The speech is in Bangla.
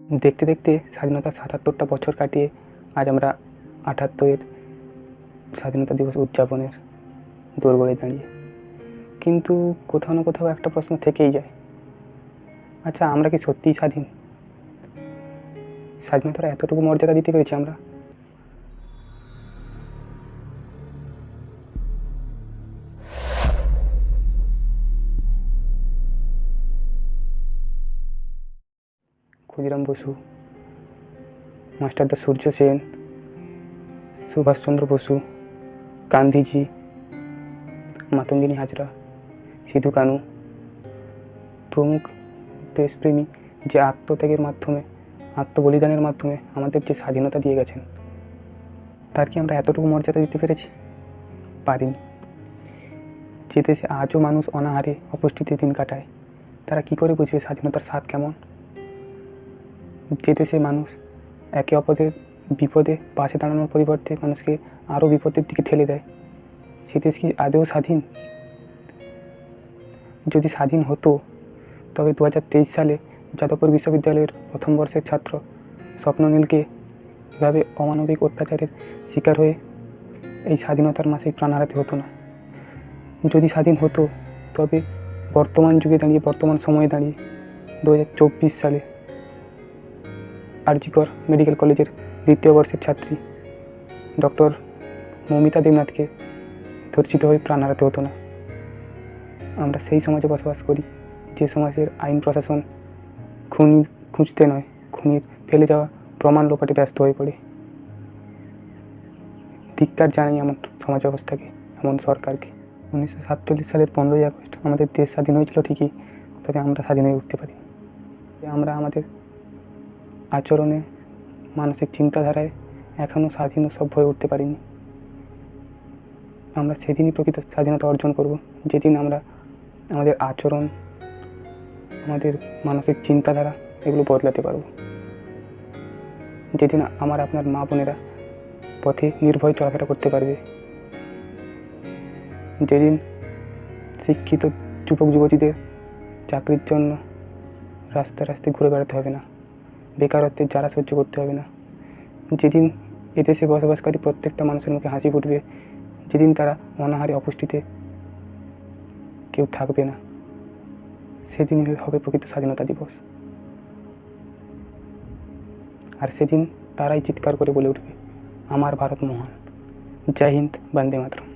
দেখতে দেখতে স্বাধীনতার ৭৭টা বছর কাটিয়ে আজ আমরা ৭৮-এর স্বাধীনতা দিবস উদযাপনের দোরগোড়ায় দাঁড়িয়ে। কিন্তু কোথাও না কোথাও একটা প্রশ্ন থেকেই যায়, আচ্ছা আমরা কি সত্যিই স্বাধীন? স্বাধীনতার এতটুকু মর্যাদা দিতে পেরেছি আমরা? ক্ষুদিরাম বসু, মাস্টারদা সূর্য সেন, সুভাষচন্দ্র বসু, গান্ধীজি, মাতঙ্গিনী হাজরা, সিধু কানু প্রমুখ দেশপ্রেমী যে আত্মত্যাগের মাধ্যমে, আত্মবলিদানের মাধ্যমে আমাদের যে স্বাধীনতা দিয়ে গেছেন, তার কি আমরা এতটুকু মর্যাদা দিতে পেরেছি? পারিনি। যে দেশে আজও মানুষ অনাহারে অপুষ্টিতে দিন কাটায়, তারা কি করে বুঝবে স্বাধীনতার স্বাদ কেমন? যে দেশে মানুষ একে অপরের বিপদে পাশে দাঁড়ানোর পরিবর্তে মানুষকে আরও বিপদের দিকে ঠেলে দেয়, সে দেশ কি আদৌ স্বাধীন? যদি স্বাধীন হতো তবে 2023 সালে যাদবপুর বিশ্ববিদ্যালয়ের প্রথম বর্ষের ছাত্র স্বপ্ননীলকে এভাবে অমানবিক অত্যাচারের শিকার হয়ে এই স্বাধীনতার মাসে প্রাণ হারাতে হতো না। যদি স্বাধীন হতো তবে বর্তমান যুগে দাঁড়িয়ে, বর্তমান সময়ে দাঁড়িয়ে 2024 সালে আরজিকর মেডিকেল কলেজের দ্বিতীয় বর্ষের ছাত্রী ডক্টর মৌমিতা দেবনাথকে ধর্ষিত হয়ে প্রাণ হারাতে হতো না। আমরা সেই সমাজে বসবাস করি যে সমাজের আইন প্রশাসন খুনি খুঁজতে নয়, খুনির ফেলে যাওয়া প্রমাণ লোপাটে ব্যস্ত হয়ে পড়ে। ধিক্কার জানাই এমন সমাজ ব্যবস্থাকে, এমন সরকারকে। 1947 সালের 15ই আগস্ট আমাদের দেশ স্বাধীন হয়েছিল ঠিকই, তবে আমরা স্বাধীন হয়ে উঠতে পারি। আমরা আমাদের আচরণে, মানসিক চিন্তাধারায় এখনও স্বাধীন ও সভ্য হয়ে উঠতে পারিনি। আমরা সেদিনই প্রকৃত স্বাধীনতা অর্জন করব যেদিন আমরা আমাদের আচরণ, আমাদের মানসিক চিন্তাধারা এগুলো বদলাতে পারব। যেদিন আমার আপনার মা বোনেরা পথে নির্ভয়ে চলাফেরা করতে পারবে, যেদিন শিক্ষিত যুবক যুবতীদের চাকরির জন্য রাস্তায় রাস্তায় ঘুরে বেড়াতে হবে না, বেকারত্বের জ্বালা সহ্য করতে হবে না, যেদিন এদেশে বসবাসকারী প্রত্যেকটা মানুষের মুখে হাসি ফুটবে, যেদিন তারা অনাহারে অপুষ্টিতে কেউ থাকবে না, সেদিনই হবে প্রকৃত স্বাধীনতা দিবস। আর সেদিন তারাই চিৎকার করে বলে উঠবে, আমার ভারত মহান। জয় হিন্দ, বন্দে মাতরম।